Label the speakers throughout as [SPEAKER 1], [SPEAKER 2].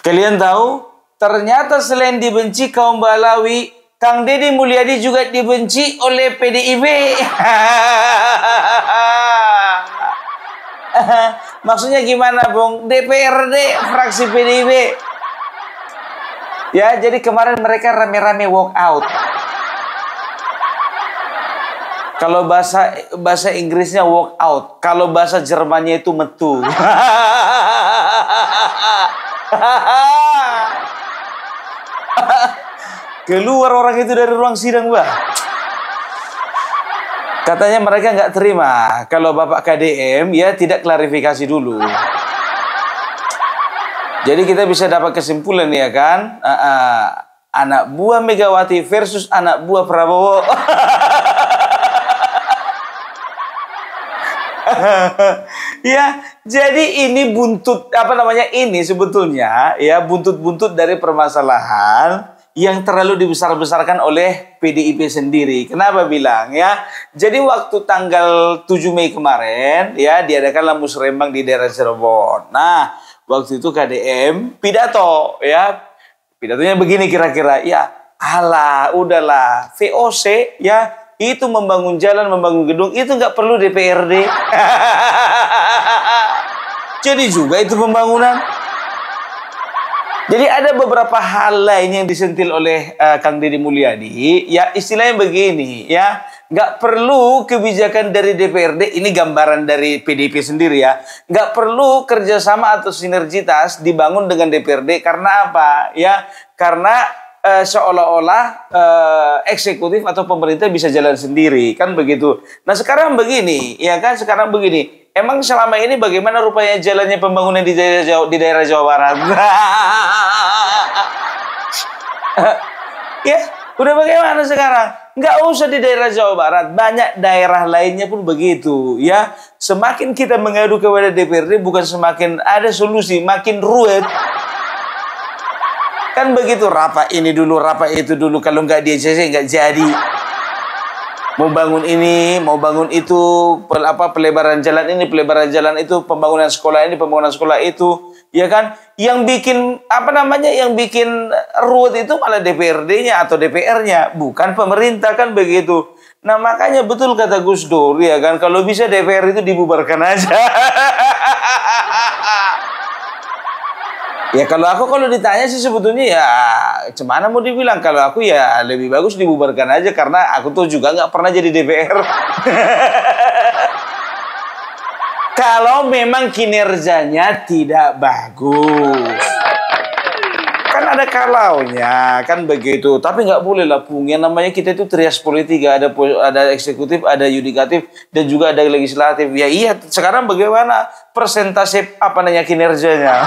[SPEAKER 1] Kalian tahu, ternyata selain dibenci kaum Balawi, Kang Deddy Mulyadi juga dibenci oleh PDIP. Maksudnya gimana, Bung? DPRD fraksi PDIP. Ya, jadi kemarin mereka rame-rame walk out. Kalau bahasa Inggrisnya walk out, kalau bahasa Jermannya itu metu. Keluar orang itu dari ruang sidang, Mbak. Katanya mereka nggak terima kalau Bapak KDM ya tidak klarifikasi dulu. Jadi kita bisa dapat kesimpulan ya kan, anak buah Megawati versus anak buah Prabowo. Ya, jadi ini buntut ini sebetulnya ya buntut-buntut dari permasalahan yang terlalu dibesar-besarkan oleh PDIP sendiri. Kenapa bilang ya? Jadi waktu tanggal 7 Mei kemarin ya diadakanlah musrembang di daerah Cirebon. Nah, waktu itu KDM pidato ya. Pidatonya begini kira-kira, ya alah udahlah VOC ya itu membangun jalan, membangun gedung, itu nggak perlu DPRD. Jadi juga itu pembangunan. Jadi ada beberapa hal lain yang disentil oleh Kang Deddy Mulyadi. Ya istilahnya begini, ya nggak perlu kebijakan dari DPRD. Ini gambaran dari PDIP sendiri ya. Nggak perlu kerjasama atau sinergitas dibangun dengan DPRD. Karena apa? Ya karena seolah-olah eksekutif atau pemerintah bisa jalan sendiri, kan begitu. Nah sekarang begini, ya kan sekarang begini. Emang selama ini bagaimana rupanya jalannya pembangunan di daerah Jawa Barat? Ya, udah bagaimana sekarang? Nggak usah di daerah Jawa Barat, banyak daerah lainnya pun begitu. Ya, semakin kita mengadu kepada DPRD bukan semakin ada solusi, makin ruwet. Kan begitu, rapat ini dulu, rapat itu dulu. Kalau nggak dia nggak jadi. Mau bangun ini, mau bangun itu, pelebaran jalan ini, pelebaran jalan itu, pembangunan sekolah ini, pembangunan sekolah itu, ya kan? Yang bikin yang bikin ruwet itu malah DPRD-nya atau DPR-nya, bukan pemerintah, kan begitu. Nah makanya betul kata Gus Dur, ya kan? Kalau bisa DPR itu dibubarkan aja. Ya kalau ditanya sih sebetulnya ya gimana mau dibilang, kalau aku ya lebih bagus dibubarkan aja karena aku tuh juga nggak pernah jadi DPR. Kalau memang kinerjanya tidak bagus, kan ada kalaunya, kan begitu. Tapi nggak boleh lah Pung, yang namanya kita itu trias politik, ada eksekutif, ada yudikatif, dan juga ada legislatif. Ya iya, sekarang bagaimana persentase kinerjanya?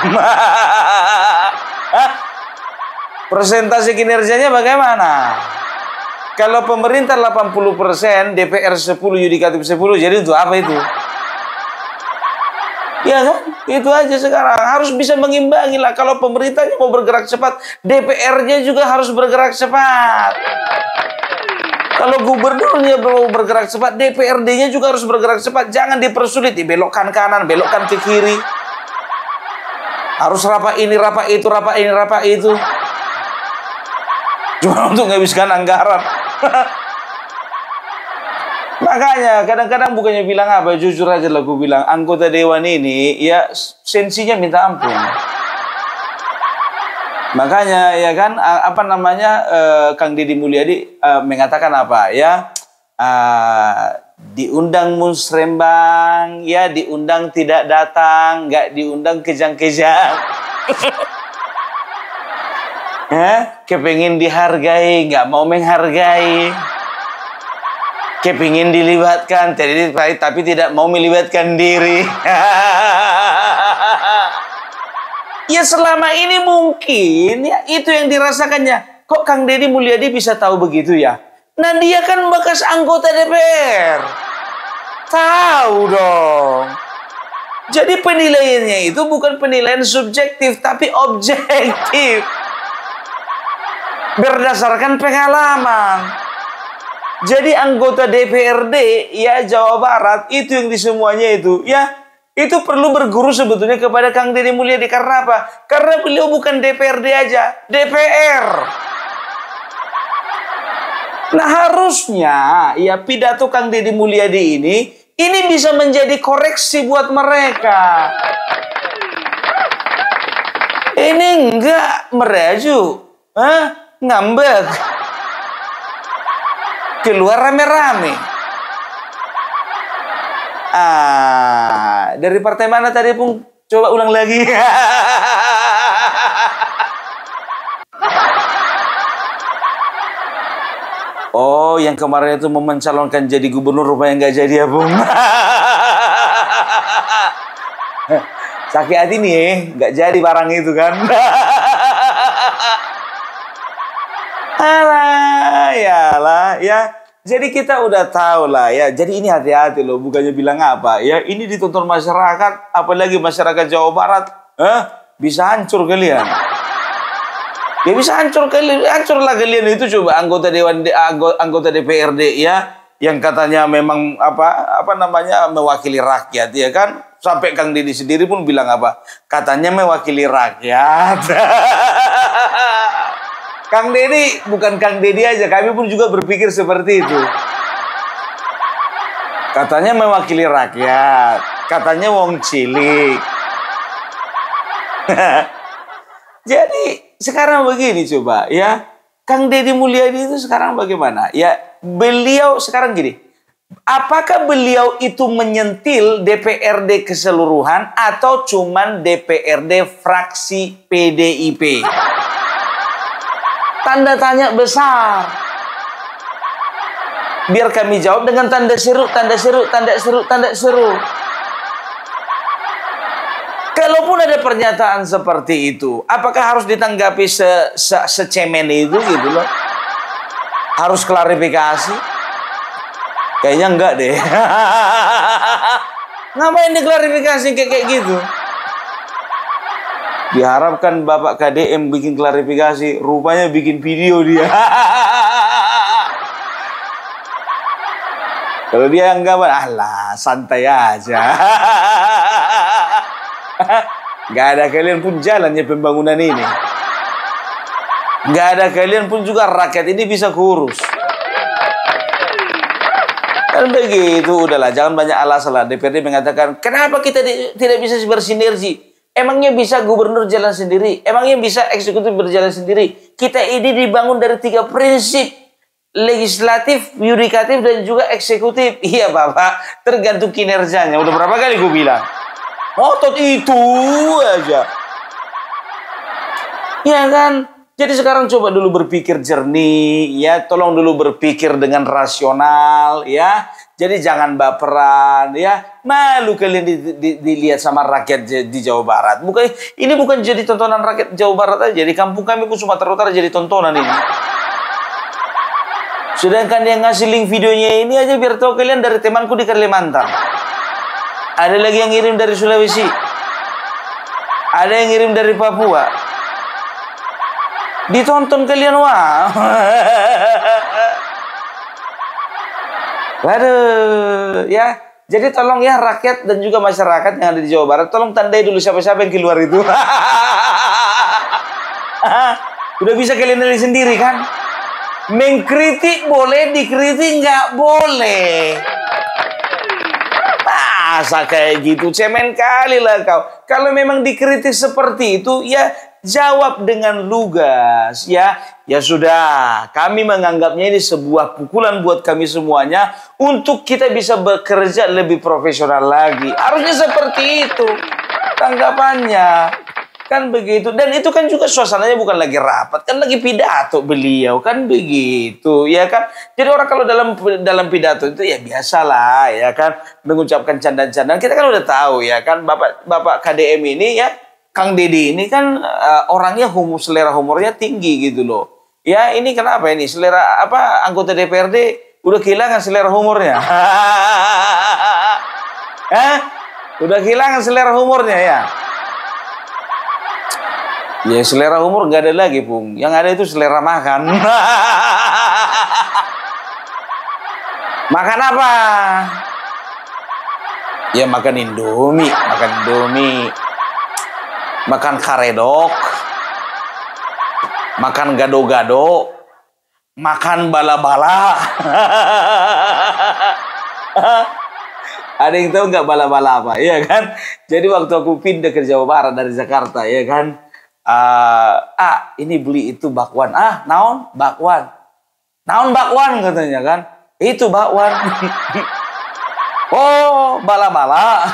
[SPEAKER 1] Persentase kinerjanya bagaimana? Kalau pemerintah 80%, DPR 10, yudikatif 10, jadi untuk apa itu? Ya kan? Itu aja sekarang. Harus bisa mengimbangi lah. Kalau pemerintahnya mau bergerak cepat, DPR-nya juga harus bergerak cepat. Kalau gubernurnya mau bergerak cepat, DPRD-nya juga harus bergerak cepat. Jangan dipersulit, dibelokkan kanan, belokkan ke kiri. Harus rapat ini, rapat itu, rapat ini, rapat itu. Cuma untuk menghabiskan anggaran. Makanya kadang-kadang bukannya bilang apa, jujur aja lah gue bilang, anggota dewan ini ya sensinya minta ampun. Makanya ya kan Kang Deddy Mulyadi mengatakan apa ya, diundang musrembang ya, diundang tidak datang, nggak diundang kejang-kejang. Kepengin dihargai, nggak mau menghargai. Kepingin dilibatkan, tapi tidak mau melibatkan diri. Ya selama ini mungkin ya itu yang dirasakannya. Kok Kang Deddy Mulyadi bisa tahu begitu ya? Nah dia kan bekas anggota DPR. Tahu dong. Jadi penilaiannya itu bukan penilaian subjektif, tapi objektif. Berdasarkan pengalaman. Jadi anggota DPRD ya Jawa Barat itu yang di semuanya itu ya Itu perlu berguru sebetulnya kepada Kang Deddy Mulyadi. Karena apa? Karena beliau bukan DPRD aja, DPR. Nah harusnya ya pidato Kang Deddy Mulyadi ini bisa menjadi koreksi buat mereka. Ini enggak merajuk, ngambek, keluar rame-rame. Dari partai mana tadi Pung? Coba ulang lagi. Oh, yang kemarin itu mau mencalonkan jadi gubernur rupanya nggak jadi ya, Bung. Sakit hati nih, nggak jadi barang itu kan. Alah, ya. Jadi kita udah tahu lah ya. Jadi ini hati-hati loh, bukannya bilang apa. Ya, ini ditonton masyarakat, apalagi masyarakat Jawa Barat, bisa hancur kalian. Ya bisa hancurlah kalian itu. Coba anggota DPRD ya, yang katanya memang apa namanya mewakili rakyat ya kan. Sampai Kang Deddy sendiri pun bilang apa? Katanya mewakili rakyat. Kang Deddy, bukan Kang Deddy aja, kami pun juga berpikir seperti itu. Katanya mewakili rakyat, katanya wong cilik. Jadi sekarang begini coba ya, Kang Deddy Mulyadi itu sekarang bagaimana? Ya beliau sekarang gini, apakah beliau itu menyentil DPRD keseluruhan atau cuman DPRD fraksi PDIP? Tanda tanya besar. Biar kami jawab dengan tanda seru. Kalaupun ada pernyataan seperti itu, apakah harus ditanggapi secemen itu gitu loh? Harus klarifikasi? Kayaknya enggak deh. Ngapain diklarifikasi kayak gitu? Diharapkan Bapak KDM bikin klarifikasi, rupanya bikin video dia. Kalau dia enggak, alah santai aja. Gak ada kalian pun jalannya pembangunan ini. Gak ada kalian pun juga rakyat ini bisa kurus. Dan begitu, udahlah, jangan banyak alasan lah. DPRD mengatakan, kenapa kita tidak bisa bersinergi? Emangnya bisa gubernur jalan sendiri? Emangnya bisa eksekutif berjalan sendiri? Kita ini dibangun dari 3 prinsip. Legislatif, yudikatif, dan juga eksekutif. Iya Bapak, tergantung kinerjanya. Udah berapa kali gue bilang? Otot itu aja. Ya kan? Jadi sekarang coba dulu berpikir jernih, ya. Tolong dulu berpikir dengan rasional, ya. Jadi jangan baperan, ya. Malu kalian dilihat sama rakyat di Jawa Barat. Ini bukan jadi tontonan rakyat Jawa Barat aja. Di kampung kami pun Sumatera Utara jadi tontonan ini. Sedangkan yang ngasih link videonya ini aja biar tahu kalian dari temanku di Kalimantan. Ada lagi yang ngirim dari Sulawesi. Ada yang ngirim dari Papua. Ditonton kalian, wah. Waduh, ya. Jadi tolong ya rakyat dan juga masyarakat yang ada di Jawa Barat, tolong tandai dulu siapa-siapa yang keluar itu. Udah bisa kalian nilai sendiri kan? Mengkritik boleh, dikritik nggak boleh. Masa kayak gitu, cemen kali lah kau. Kalau memang dikritik seperti itu, ya jawab dengan lugas, ya. Ya sudah, kami menganggapnya ini sebuah pukulan buat kami semuanya untuk kita bisa bekerja lebih profesional lagi. Harusnya seperti itu tanggapannya. Kan begitu. Dan itu kan juga suasananya bukan lagi rapat, kan lagi pidato beliau, kan begitu, ya kan. Jadi orang kalau dalam pidato itu ya biasalah, ya kan, mengucapkan candaan-candaan. Kita kan udah tahu, ya kan, Bapak KDM ini ya, Kang Deddy ini kan orangnya selera humornya tinggi gitu loh. Ya ini kenapa ini selera anggota DPRD udah kehilangan selera humornya. Udah kehilangan selera humornya ya. Ya selera humor gak ada lagi Pung. Yang ada itu selera makan. Makan apa? Ya makan Indomie, makan karedok, makan gado-gado, makan bala-bala. Ada yang tahu nggak bala-bala apa? Iya kan? Jadi waktu aku pindah ke Jawa Barat dari Jakarta, ya kan? Ini beli itu bakwan. Naon? Bakwan. Naon bakwan katanya kan? Itu bakwan. Oh, bala-bala.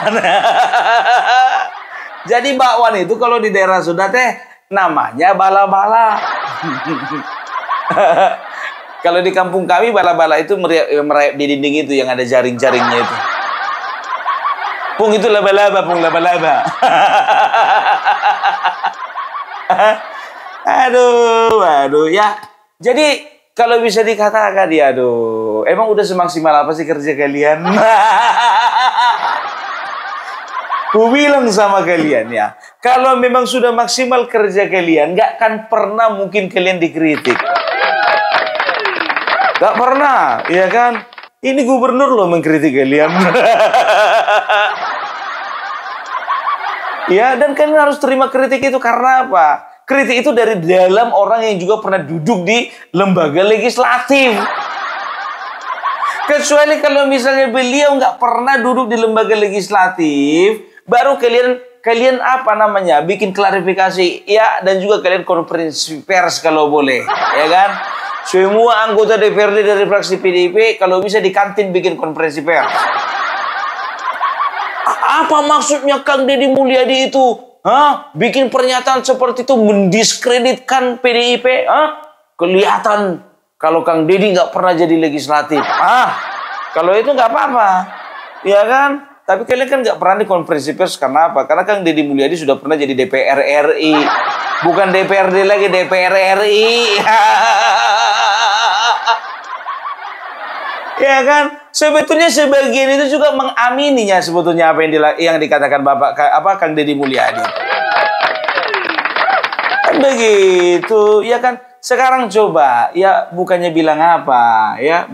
[SPEAKER 1] Jadi bakwan itu kalau di daerah Sunda teh namanya bala-bala. Kalau di kampung kami bala-bala itu merayap di dinding itu yang ada jaring-jaringnya itu. Pung itu laba-laba, pung laba-laba. Aduh ya. Jadi kalau bisa dikatakan ya, aduh, emang udah semaksimal apa sih kerja kalian? Ku bilang sama kalian ya, kalau memang sudah maksimal kerja kalian, gak akan pernah mungkin kalian dikritik. Gak pernah, ya kan? Ini gubernur loh mengkritik kalian. Ya, dan kalian harus terima kritik itu karena apa? Kritik itu dari dalam orang yang juga pernah duduk di lembaga legislatif. Kecuali kalau misalnya beliau nggak pernah duduk di lembaga legislatif, baru kalian apa namanya bikin klarifikasi ya, dan juga kalian konferensi pers kalau boleh, ya kan? Semua anggota DPRD dari fraksi PDIP kalau bisa di kantin bikin konferensi pers. Apa maksudnya Kang Deddy Mulyadi itu? Bikin pernyataan seperti itu mendiskreditkan PDIP? Kelihatan kalau Kang Deddy nggak pernah jadi legislatif. Kalau itu nggak apa-apa, ya kan? Tapi kalian kan nggak pernah di konferensi pers karena apa? Karena Kang Deddy Mulyadi sudah pernah jadi DPR RI, bukan DPRD lagi, DPR RI. Ya kan? Sebetulnya sebagian itu juga mengamininya sebetulnya apa yang dikatakan Kang Deddy Mulyadi. Kan begitu, ya kan? Sekarang coba, ya bukannya bilang apa, ya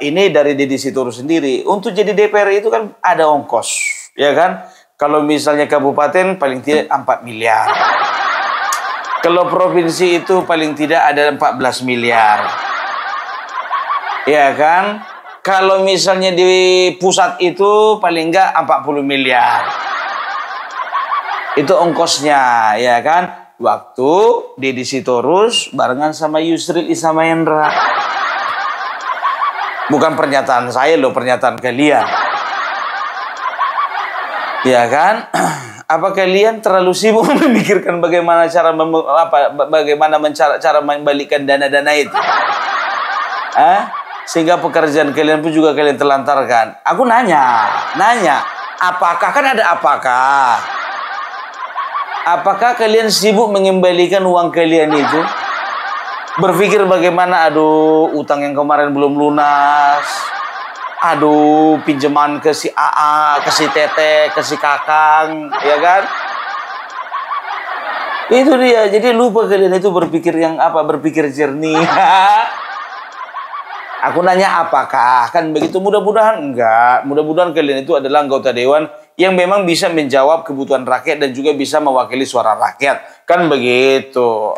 [SPEAKER 1] ini dari Deddy Sitorus sendiri untuk jadi DPR itu kan ada ongkos, ya kan? Kalau misalnya kabupaten paling tidak 4 miliar. Kalau provinsi itu paling tidak ada 14 miliar. Ya kan? Kalau misalnya di pusat itu paling enggak 40 miliar. Itu ongkosnya, ya kan? Waktu Deddy Sitorus barengan sama Yusril Issa Mahendra. Bukan pernyataan saya loh, pernyataan kalian. Ya kan? Apa kalian terlalu sibuk memikirkan bagaimana cara cara membalikkan dana-dana itu? Sehingga pekerjaan kalian pun juga kalian telantarkan. Aku nanya, apakah kan ada apakah? Apakah kalian sibuk mengembalikan uang kalian itu? Berpikir bagaimana, aduh, utang yang kemarin belum lunas. Aduh, pinjaman ke si AA, ke si Tete, ke si Kakang, ya kan? Itu dia. Jadi lupa kalian itu berpikir yang apa? Berpikir jernih. Aku nanya apakah, kan begitu? Mudah-mudahan enggak. Mudah-mudahan kalian itu adalah anggota dewan yang memang bisa menjawab kebutuhan rakyat dan juga bisa mewakili suara rakyat. Kan begitu.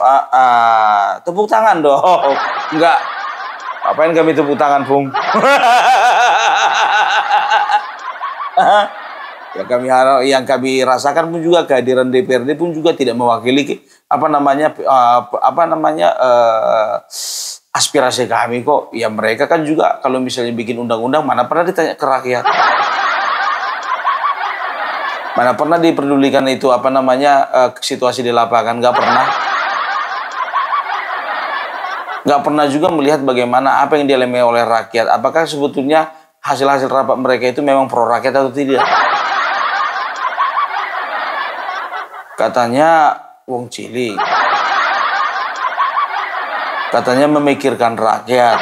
[SPEAKER 1] Tepuk tangan dong. Enggak. Apain kami tepuk tangan, Pung? Ya kami harap, yang kami rasakan pun juga kehadiran DPRD pun juga tidak mewakili aspirasi kami kok. Ya mereka kan juga kalau misalnya bikin undang-undang mana pernah ditanya ke rakyat. Mana pernah diperdulikan itu situasi di lapangan, nggak pernah. Nggak pernah juga melihat bagaimana apa yang dialami oleh rakyat. Apakah sebetulnya hasil-hasil rapat mereka itu memang pro rakyat atau tidak? Katanya wong cilik. Katanya memikirkan rakyat.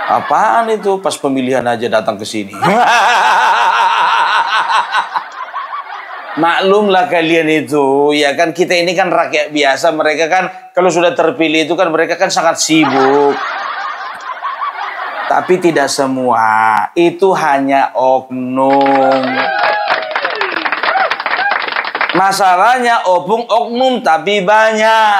[SPEAKER 1] Apaan itu? Pas pemilihan aja datang ke sini. Maklumlah kalian itu, ya kan, kita ini kan rakyat biasa. Mereka kan kalau sudah terpilih itu kan mereka kan sangat sibuk. Tapi tidak semua, itu hanya oknum. Masalahnya opung oknum tapi banyak.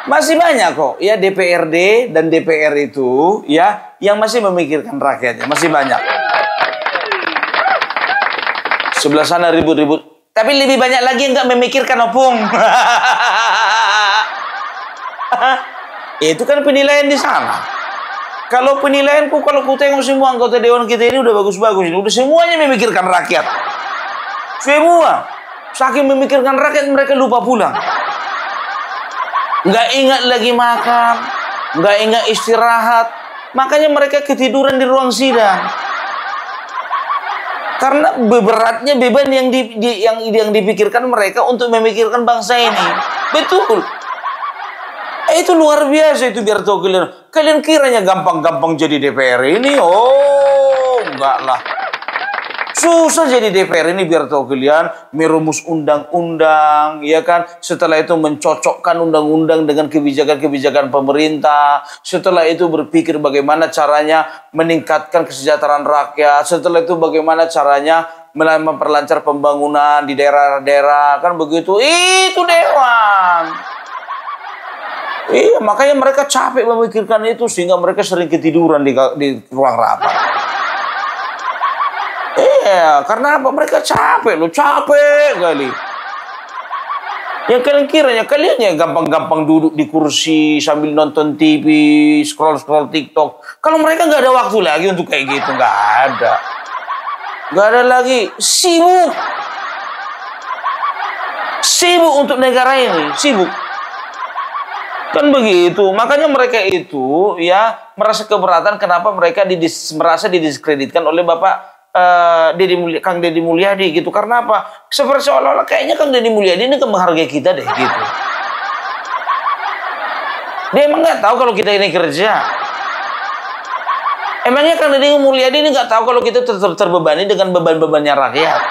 [SPEAKER 1] Masih banyak kok ya DPRD dan DPR itu ya yang masih memikirkan rakyatnya, masih banyak. Sebelah sana ribut-ribut, tapi lebih banyak lagi yang nggak memikirkan opung. Itu kan penilaian di sana. Kalau penilaianku, kalau ku tengok semua anggota dewan kita ini udah bagus-bagus, ini udah semuanya memikirkan rakyat. Semua, saking memikirkan rakyat mereka lupa pulang. Nggak ingat lagi makan, nggak ingat istirahat. Makanya mereka ketiduran di ruang sidang. Karena beratnya beban yang dipikirkan mereka untuk memikirkan bangsa ini. Betul. Itu luar biasa itu, biar tahu kalian. Kalian kiranya gampang-gampang jadi DPR ini? Oh, enggak lah. Susah jadi DPR ini, biar tahu kalian. Merumus undang-undang, ya kan? Setelah itu mencocokkan undang-undang dengan kebijakan-kebijakan pemerintah. Setelah itu berpikir bagaimana caranya meningkatkan kesejahteraan rakyat. Setelah itu bagaimana caranya memperlancar pembangunan di daerah-daerah. Kan begitu. Itu dewan. Iya, makanya mereka capek memikirkan itu sehingga mereka sering ketiduran di ruang rapat. Iya, karena apa? Mereka capek loh, capek kali. Yang kalian kiranya kalian yang gampang-gampang duduk di kursi sambil nonton TV, scroll-scroll TikTok. Kalau mereka nggak ada waktu lagi untuk kayak gitu, nggak ada. Nggak ada lagi, sibuk. Sibuk untuk negara ini, sibuk. Kan begitu, makanya mereka itu ya merasa keberatan kenapa mereka merasa didiskreditkan oleh Bapak Kang Deddy Mulyadi gitu. Karena apa? Seperti seolah-olah kayaknya Kang Deddy Mulyadi ini menghargai kita deh gitu. Dia emang nggak tahu kalau kita ini kerja. Emangnya Kang Deddy Mulyadi ini nggak tahu kalau kita terbebani dengan beban-bebannya rakyat.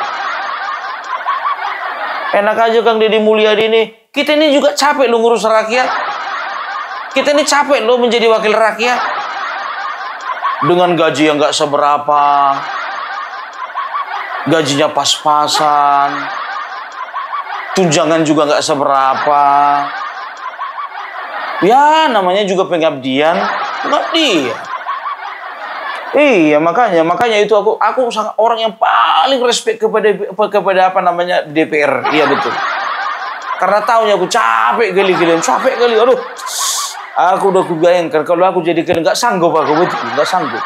[SPEAKER 1] Enak aja Kang Deddy Mulyadi ini. Kita ini juga capek loh ngurus rakyat. Kita ini capek loh menjadi wakil rakyat. Dengan gaji yang gak seberapa. Gajinya pas-pasan. Tunjangan juga gak seberapa. Ya namanya juga pengabdian. Pengabdian. Iya makanya itu aku sangat orang yang paling respect kepada apa namanya DPR. Iya betul. Karena tahunya aku capek kali. Aduh. Aku udah kubayangkan kalau aku jadi kalian nggak sanggup aku, betul nggak sanggup.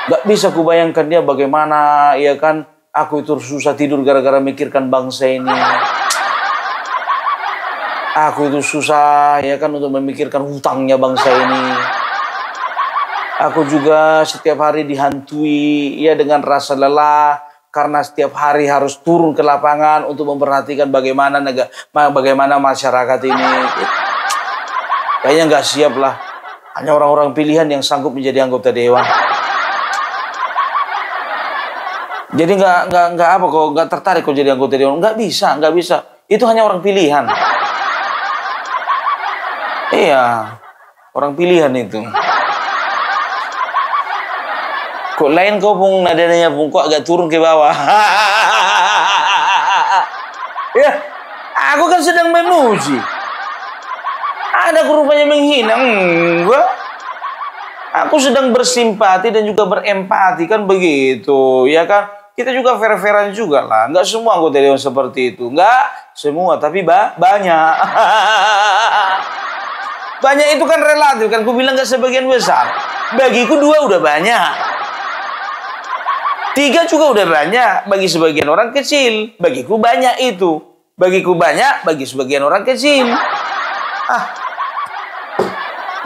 [SPEAKER 1] Nggak bisa kubayangkan dia bagaimana, ya kan? Aku itu susah tidur gara-gara mikirkan bangsa ini. Aku itu susah, ya kan, untuk memikirkan hutangnya bangsa ini. Aku juga setiap hari dihantui ya dengan rasa lelah karena setiap hari harus turun ke lapangan untuk memperhatikan bagaimana masyarakat ini. Kayaknya nggak siap lah. Hanya orang-orang pilihan yang sanggup menjadi anggota dewan. Jadi nggak tertarik kok jadi anggota dewan. Nggak bisa. Itu hanya orang pilihan. Iya, orang pilihan itu. Kok lain kok pun nadanya pun kok agak turun ke bawah. Ya, aku kan sedang memuji. Ada rupanya menghina. Enggak. Aku sedang bersimpati dan juga berempati, kan begitu, ya kan? Kita juga fair-fairan juga lah. Enggak semua anggota dewan seperti itu. Enggak semua, tapi banyak. Banyak itu kan relatif, kan? Ku bilang enggak sebagian besar. Bagiku 2 udah banyak. 3 juga udah banyak. Bagi sebagian orang kecil. Bagiku banyak itu. Bagiku banyak, bagi sebagian orang kecil.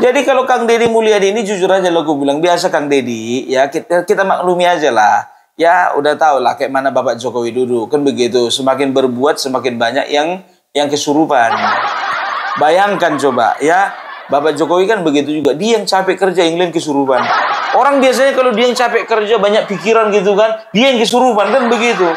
[SPEAKER 1] Jadi kalau Kang Deddy Mulyadi ini jujur aja lo gue bilang, biasa Kang Deddy, ya kita maklumi aja lah. Ya udah tahu lah kayak mana Bapak Jokowi dulu, kan begitu. Semakin berbuat semakin banyak yang kesurupan. Bayangkan coba ya, Bapak Jokowi kan begitu juga. Dia yang capek kerja, yang lain kesurupan. Orang biasanya kalau dia yang capek kerja banyak pikiran gitu kan, dia yang kesurupan, kan begitu.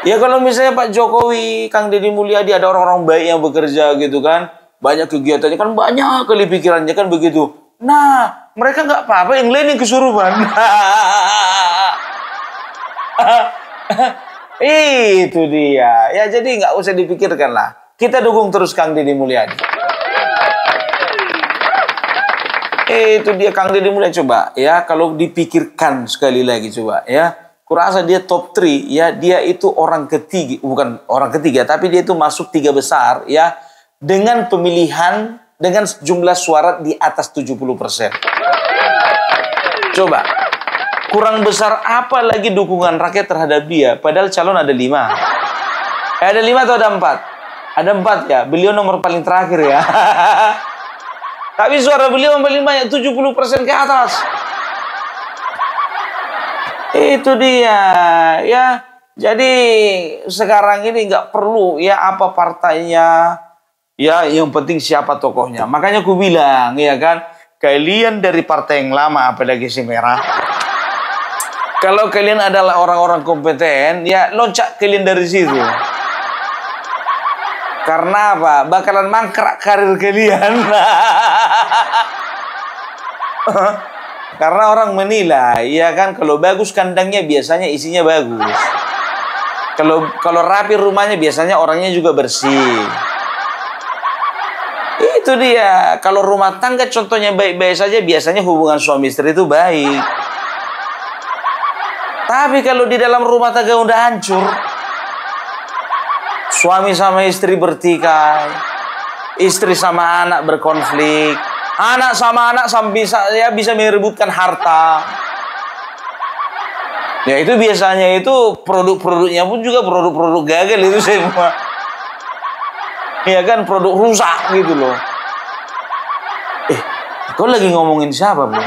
[SPEAKER 1] Ya kalau misalnya Pak Jokowi, Kang Deddy Mulyadi ada orang-orang baik yang bekerja gitu kan. banyak kegiatannya kan, banyak kali pikirannya kan begitu. Nah, mereka nggak apa-apa, yang lain yang kesurupan. Itu dia. Ya jadi nggak usah dipikirkan lah. Kita dukung terus Kang Deddy Mulyadi. Itu dia Kang Deddy Mulyadi, coba ya, kalau dipikirkan sekali lagi coba ya. Kurasa dia top 3 ya, dia itu orang ketiga, bukan orang ketiga, tapi dia itu masuk 3 besar ya, dengan pemilihan dengan jumlah suara di atas 70%. Coba, kurang besar apa lagi dukungan rakyat terhadap dia, padahal calon ada 5. Ada 5 atau ada 4? Ada 4 ya, beliau nomor paling terakhir ya. Tapi suara beliau paling banyak, 70% ke atas. Itu dia ya. Jadi sekarang ini nggak perlu ya apa partainya ya, yang penting siapa tokohnya. Makanya aku bilang ya kan, kalian dari partai yang lama apalagi si merah, kalau kalian adalah orang-orang kompeten ya, loncat kalian dari situ. Karena apa? Bakalan mangkrak karir kalian. Karena orang menilai, ya kan, kalau bagus kandangnya biasanya isinya bagus. Kalau rapi rumahnya biasanya orangnya juga bersih. Itu dia. Kalau rumah tangga contohnya baik-baik saja, biasanya hubungan suami istri itu baik. Tapi kalau di dalam rumah tangga udah hancur, suami sama istri bertikai, istri sama anak berkonflik, anak sama bisa merebutkan harta. Ya itu biasanya itu produk-produknya pun juga produk-produk gagal itu semua. Ya kan, produk rusak gitu loh. Kau lagi ngomongin siapa, Bu?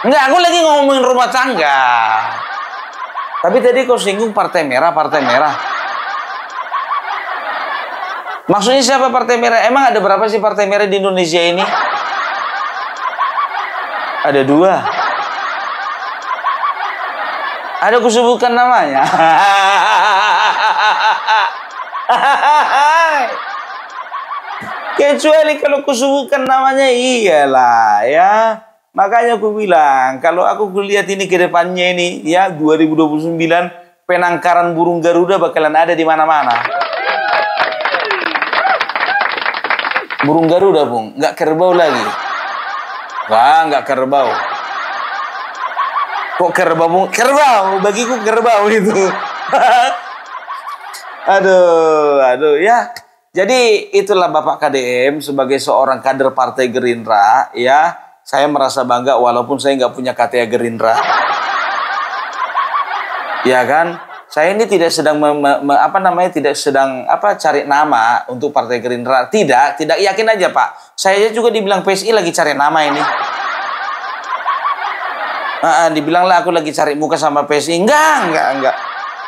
[SPEAKER 1] Enggak, aku lagi ngomongin rumah tangga. Tapi tadi kau singgung partai merah. Maksudnya siapa partai merah? Emang ada berapa sih partai merah di Indonesia ini? Ada 2. Ada kusebutkan namanya. Kecuali kalau kusebutkan namanya, iyalah ya. Makanya aku bilang, kalau aku lihat ini ke depannya ini ya, 2029 penangkaran burung Garuda bakalan ada di mana-mana. Burung Garuda, Bung, nggak kerbau lagi. Wah, nggak kerbau. Kok kerbau, Bung? Kerbau, bagiku kerbau itu. Aduh, ya. Jadi itulah Bapak KDM sebagai seorang kader Partai Gerindra, ya. Saya merasa bangga walaupun saya nggak punya KTA Gerindra. Ya kan? Saya ini tidak sedang tidak sedang cari nama untuk Partai Gerindra. Tidak yakin aja, Pak. Saya juga dibilang PSI lagi cari nama ini. Dibilanglah aku lagi cari muka sama PSI. Enggak.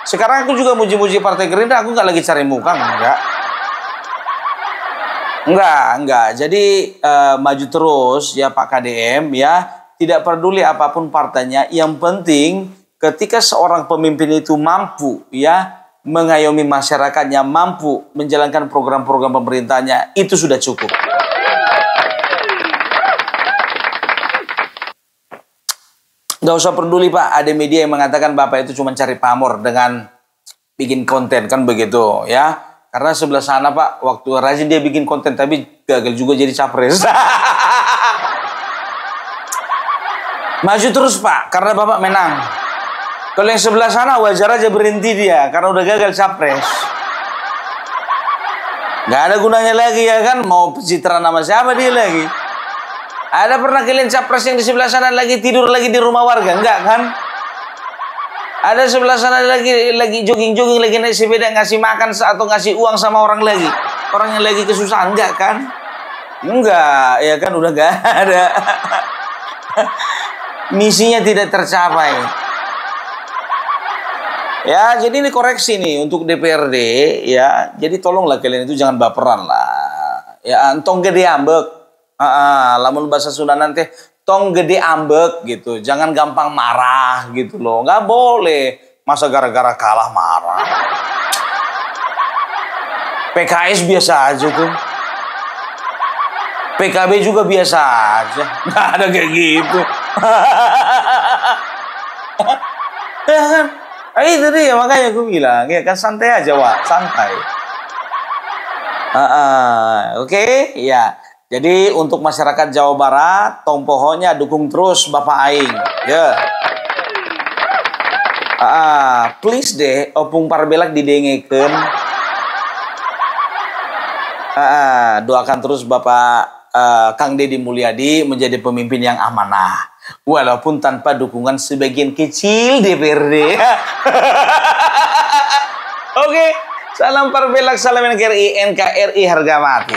[SPEAKER 1] Sekarang aku juga muji-muji Partai Gerindra, aku nggak lagi cari muka, enggak. Jadi maju terus ya Pak KDM ya. Tidak peduli apapun partainya, yang penting ketika seorang pemimpin itu mampu ya mengayomi masyarakatnya, mampu menjalankan program-program pemerintahnya, itu sudah cukup. Gak usah peduli, Pak, ada media yang mengatakan Bapak itu cuma cari pamor dengan bikin konten, kan begitu ya. Karena sebelah sana, Pak, waktu rajin dia bikin konten tapi gagal juga jadi capres. Maju terus, Pak, karena Bapak menang. Kalau yang sebelah sana wajar aja berhenti dia karena udah gagal capres. Gak ada gunanya lagi ya kan, mau pencitraan nama siapa dia lagi. Ada pernah kalian capres yang di sebelah sana lagi tidur lagi di rumah warga? Enggak kan? Ada sebelah sana lagi jogging-jogging, lagi naik sepeda ngasih makan atau ngasih uang sama orang lagi. Orang yang lagi kesusahan, enggak kan? Enggak, ya kan, udah gak ada. Misinya tidak tercapai. Ya, jadi ini koreksi nih untuk DPRD ya. Jadi tolonglah kalian itu jangan baperan lah. Ya, antong gede ambek. Lamun bahasa Sunda nanti tong gede ambek gitu. Jangan gampang marah gitu loh. Nggak boleh. Masa gara-gara kalah marah. PKS biasa aja tuh. PKB juga biasa aja, nggak ada kayak gitu. Ya kan? Itu dia makanya aku bilang, ya kan santai aja, Wak, santai. Oke, ya. Jadi untuk masyarakat Jawa Barat, tong pohonnya dukung terus Bapak Aing, ya. Please deh, opung parbelak didengekeun. Doakan terus Bapak Kang Deddy Mulyadi menjadi pemimpin yang amanah, walaupun tanpa dukungan sebagian kecil DPRD. Oke, salam parbelak, salam NKRI, NKRI harga mati.